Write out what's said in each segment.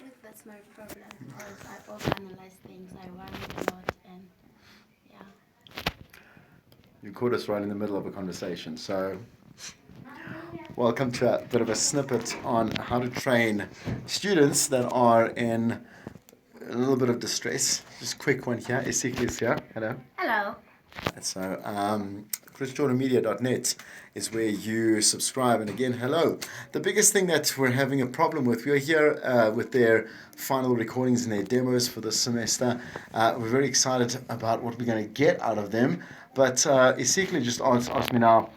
guess that's my problem because I overanalyze things. I worry a lot, and yeah. You caught us right in the middle of a conversation. So, welcome to a bit of a snippet on how to train students that are in a little bit of distress. Just a quick one here. Ezekiel is here. Hello. Hello. So, ChrisJordanMedia.net is where you subscribe. And again, hello. The biggest thing that we're having a problem with, we're here with their final recordings and their demos for this semester. We're very excited about what we're going to get out of them. But Ezekiel just asked me now,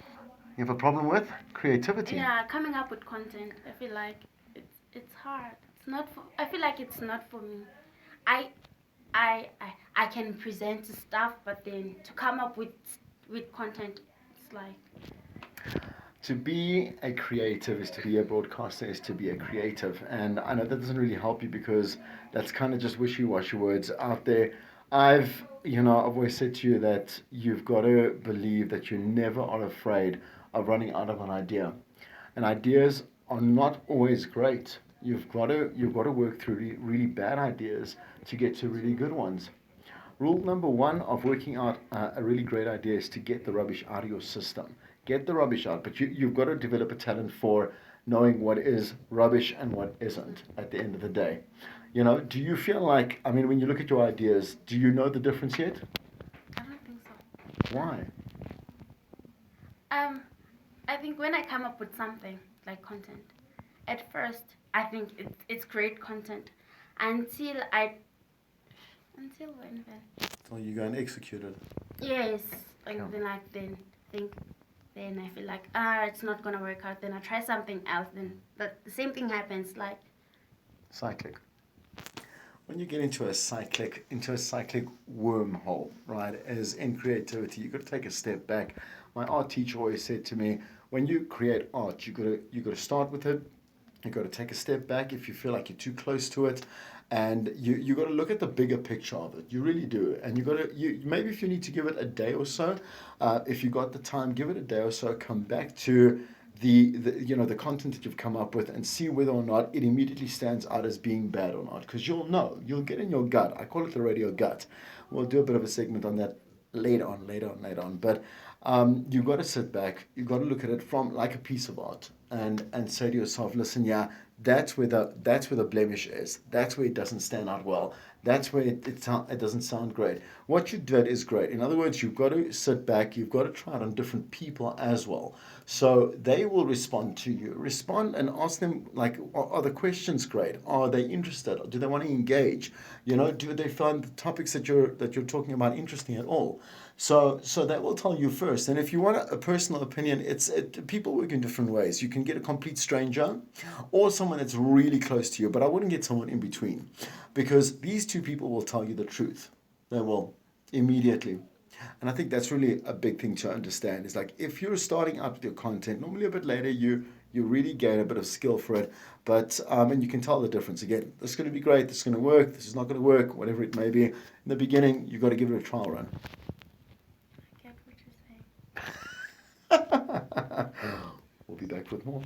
you have a problem with creativity? Yeah, coming up with content. I feel like it's hard. It's not for. I feel like it's not for me. I I can present stuff, but then to come up with content, it's like. To be a creative is to be a broadcaster, is to be a creative. And I know that doesn't really help you because that's kind of just wishy-washy words out there. I've always said to you that you've got to believe that you never are afraid of running out of an idea. And ideas are not always great. You've got to work through really bad ideas to get to really good ones. Rule number one of working out a really great idea is to get the rubbish out of your system. Get the rubbish out, but you've got to develop a talent for knowing what is rubbish and what isn't at the end of the day. Do you feel like, when you look at your ideas, do you know the difference yet? I don't think so. Why? I think when I come up with something like content, at first I think it's great content until when then. So you go and execute it. Yes, like Yeah. then I feel like it's not gonna work out. Then I try something else. Then the same thing happens. Like Cyclic. When you get into a cyclic wormhole, right, as in creativity, you've got to take a step back. My art teacher always said to me, when you create art, you got to start with it. You've got to take a step back if you feel like you're too close to it, and you got to look at the bigger picture of it. You really do, and maybe if you need to give it a day or so, if you got the time, give it a day or so. Come back to the content that you've come up with and see whether or not it immediately stands out as being bad or not, because you'll get in your gut. I call it the radio gut. We'll do a bit of a segment on that later on. But you've got to sit back. You've got to look at it from like a piece of art and say to yourself, listen, yeah, that's where the blemish is. That's where it doesn't stand out well. That's where it doesn't sound great. What you did is great. In other words, you've got to sit back. You've got to try it on different people as well. So they will respond to you. Respond and ask them, like, are the questions great? Are they interested? Do they want to engage? Do they find the topics that you're talking about interesting at all? So that will tell you first. And if you want a personal opinion, people work in different ways. You can get a complete stranger or someone that's really close to you, but I wouldn't get someone in between, because these two people will tell you the truth. They will immediately. And I think that's really a big thing to understand. Is like, if you're starting out with your content, normally a bit later you really gain a bit of skill for it, but and you can tell the difference. Again, this is going to be great, this is going to work, this is not going to work, whatever it may be. In the beginning, you've got to give it a trial run. I get what you're saying. We'll be back with more.